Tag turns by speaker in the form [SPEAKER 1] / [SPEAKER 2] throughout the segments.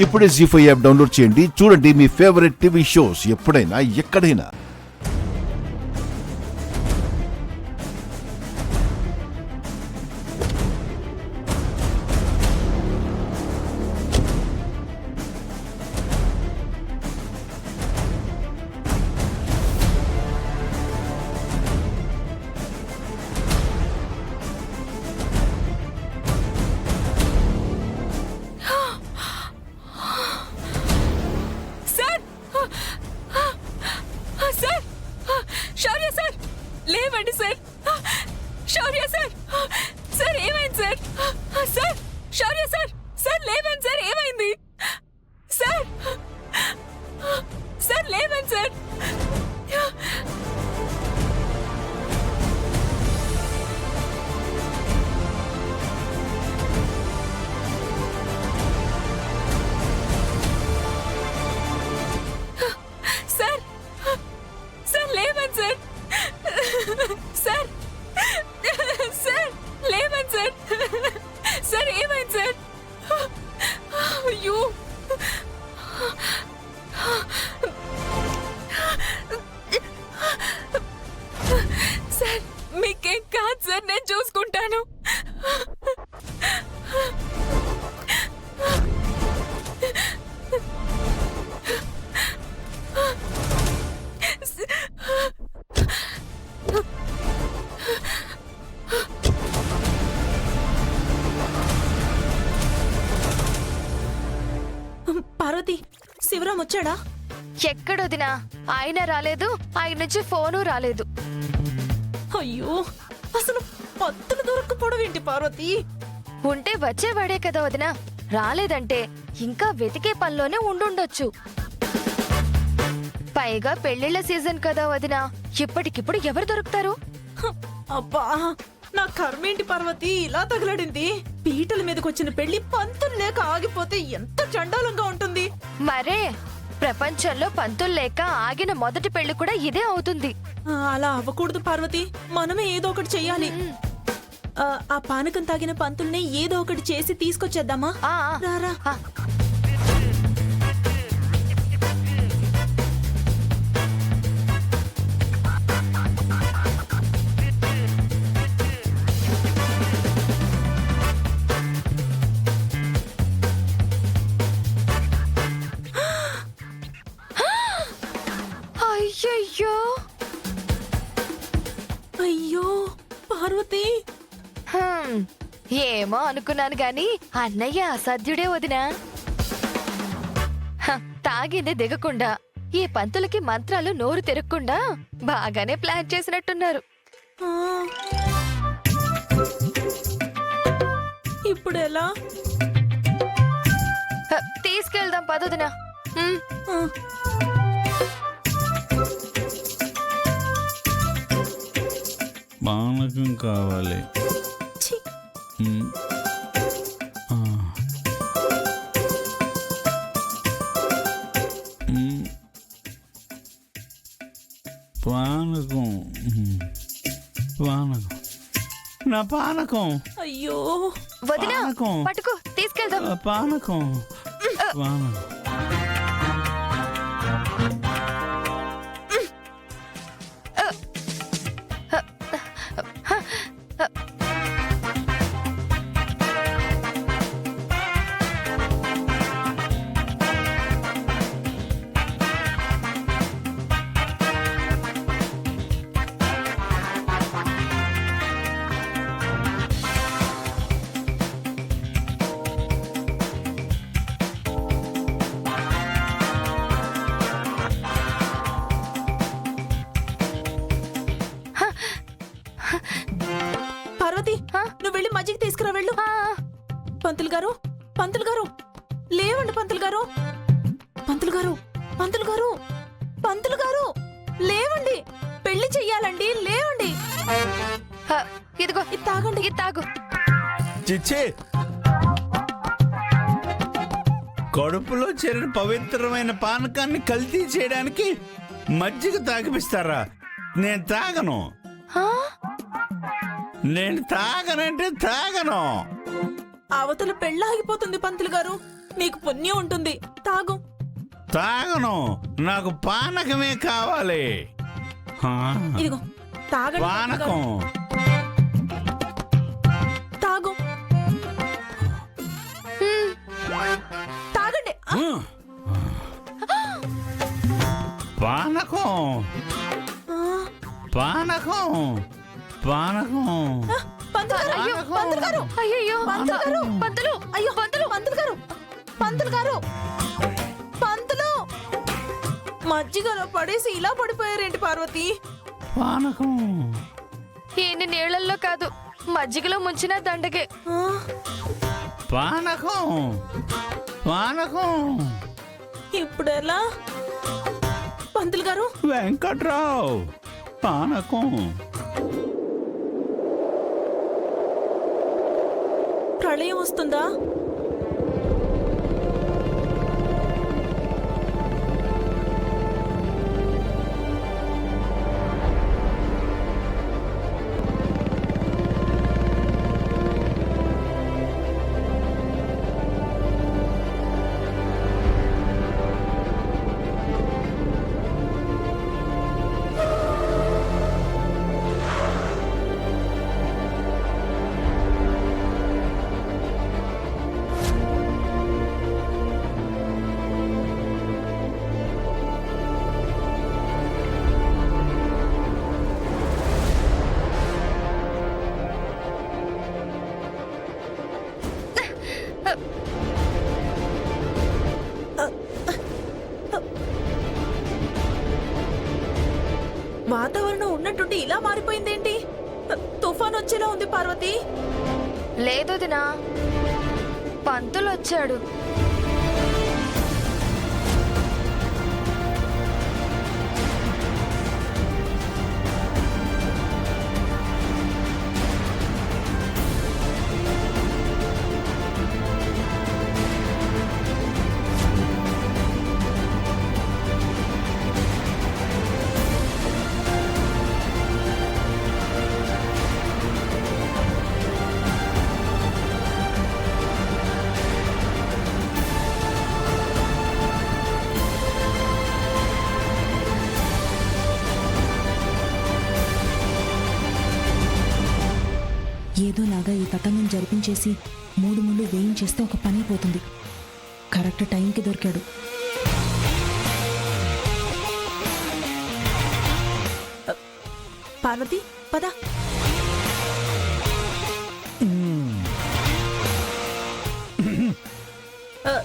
[SPEAKER 1] ఇప్పుడే జీ5 app download చేయండి. చూడండి మీ ఫేవరెట్ టీవీ షోస్ ఎప్పుడైనా ఎక్కడైనా.
[SPEAKER 2] లేవండి సార్. శౌర్య సార్, సార్ ఏమైంది సార్? సార్ శౌర్య సార్, సార్ లేవండి సార్, ఏమైంది సార్? సార్ లేవండి సార్. సార్, సార్ లేవండి సార్. సార్, సార్ లేవండి సార్. సార్ ఏమైంది సార్? అయ్యో సార్, మీకేం కాదు సార్, నేను చూసుకుంటాను.
[SPEAKER 3] పార్వతి, శివరాం వచ్చాడా?
[SPEAKER 4] ఎక్కడొదినా? ఆయన రాలేదు, ఆయన నుంచి ఫోను రాలేదు.
[SPEAKER 3] అయ్యో, అసలు పత్తులు దొరక్కపోవడం ఏంటి పార్వతి?
[SPEAKER 4] ఉంటే వచ్చేవాడే కదా వదినా. రాలేదంటే ఇంకా వెతికే పనిలోనే ఉండుండొచ్చు. పైగా పెళ్లిళ్ల సీజన్ కదా వదినా, ఇప్పటికిప్పుడు ఎవరు దొరుకుతారు?
[SPEAKER 3] అబ్బా, నా కర్మేంటి పార్వతి ఇలా తగలడింది? పీటల మీదకి వచ్చిన పెళ్లి పంతులు లేక ఆగిపోతే ఎంత చండాలంగా ఉంటుంది.
[SPEAKER 4] మరే, ప్రపంచంలో పంతులు లేక ఆగిన మొదటి పెళ్లి కూడా ఇదే అవుతుంది.
[SPEAKER 3] అలా అవ్వకూడదు పార్వతి, మనమే ఏదో ఒకటి చెయ్యాలి. ఆ పానకం తాగిన పంతుల్ని ఏదో ఒకటి చేసి తీసుకొచ్చేద్దామా? రారా.
[SPEAKER 4] అయ్యయ్యో,
[SPEAKER 3] అయ్యో పార్వతి,
[SPEAKER 4] ఏమో అనుకున్నాను గాని అన్నయ్య అసాధ్యుడే వదినా. తాగింది దిగకుండా, ఈ పంతులకి మంత్రాలు నోరు తిరగకుండా బాగానే ప్లాన్ చేసినట్టున్నారు.
[SPEAKER 3] ఇప్పుడు ఎలా?
[SPEAKER 4] తీసుకెళ్దాం పదొదినా.
[SPEAKER 5] పానకం కావాలి. పానకం, పానకం, నా పానకం.
[SPEAKER 3] అయ్యో
[SPEAKER 4] వదినా, పట్టుకో, తీసుకెళ్దాం.
[SPEAKER 5] పానకం, పానకం.
[SPEAKER 3] పార్వతి, నువ్వు వెళ్ళి మజ్జిగ తీసుకురా, వెళ్ళు. పంతులు గారు, పంతులు గారు, లేవండి. పంతులు గారు, పంతులు గారు, పంతులు గారు, పంతులు గారు, లేవండి. పెళ్లి చెయ్యాలండి, లేవండి.
[SPEAKER 4] ఇదిగో,
[SPEAKER 3] ఇది తాగండి.
[SPEAKER 4] ఇది తాగు.
[SPEAKER 5] చిచ్చే, కడుపులో చేరిన పవిత్రమైన పానకాన్ని కల్తీ చేయడానికి మజ్జిగ తాగిపిస్తారా? నేను తాగను. నేను తాగనంటే తాగను.
[SPEAKER 3] అవతల పెళ్ళాగిపోతుంది పంతులు గారు, నీకు పుణ్యం ఉంటుంది. తాగు.
[SPEAKER 5] తాగను, నాకు పానకమే కావాలి. హా,
[SPEAKER 3] ఇదిగో తాగండి పంతులు గారు.
[SPEAKER 5] పానకం.
[SPEAKER 3] తాగు. తాగండి.
[SPEAKER 5] పానకం, పానకం, పానకం.
[SPEAKER 3] పంతులు గారు,
[SPEAKER 4] అయ్యో,
[SPEAKER 3] పంతులు గారు,
[SPEAKER 4] అయ్యయ్యో,
[SPEAKER 3] పంతులు గారు.
[SPEAKER 4] పంతులు
[SPEAKER 3] అయ్యో పంతులు గారు, పంతులు గారు, పంతులు మజ్జిగలో పడేసి ఇలా పడిపోయారేంటి పార్వతి?
[SPEAKER 5] పానకం.
[SPEAKER 4] ఈయన్ని నీళ్ళల్లో కాదు మజ్జిగలో ముంచిన దండగే.
[SPEAKER 5] పానకం, పానకం.
[SPEAKER 3] ఇప్పుడు ఎలా? పంతులు గారు,
[SPEAKER 5] వెంకట్రావు, పానకం.
[SPEAKER 3] ప్రళయం వస్తుందా? వాతావరణం ఉన్నట్టుండి ఇలా మారిపోయిందేంటి? తుఫాన్ వచ్చేలా ఉంది పార్వతి.
[SPEAKER 4] లేదు దినా, పంతులు వచ్చాడు.
[SPEAKER 3] ఏదోలాగా ఈ తతంగం జరిపించేసి 3 ముళ్ళు వేయించేస్తే ఒక పని అయిపోతుంది. కరెక్ట్ టైంకి దొరికాడు. పార్వతి పద.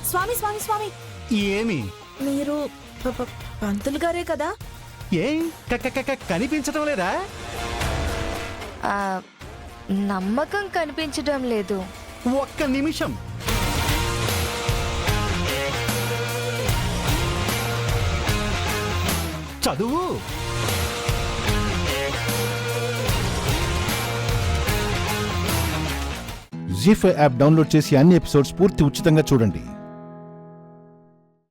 [SPEAKER 3] స్వామి స్వామి స్వామి,
[SPEAKER 6] ఏమి?
[SPEAKER 3] మీరు పంతులు గారే కదా?
[SPEAKER 6] ఏం కనిపించటం లేదా?
[SPEAKER 4] ఆ, నమ్మకం కనిపించడం లేదు.
[SPEAKER 6] ఒక్క నిమిషం. చదువు.
[SPEAKER 1] జీ5 యాప్ డౌన్లోడ్ చేసి అన్ని ఎపిసోడ్స్ పూర్తి ఉచితంగా చూడండి.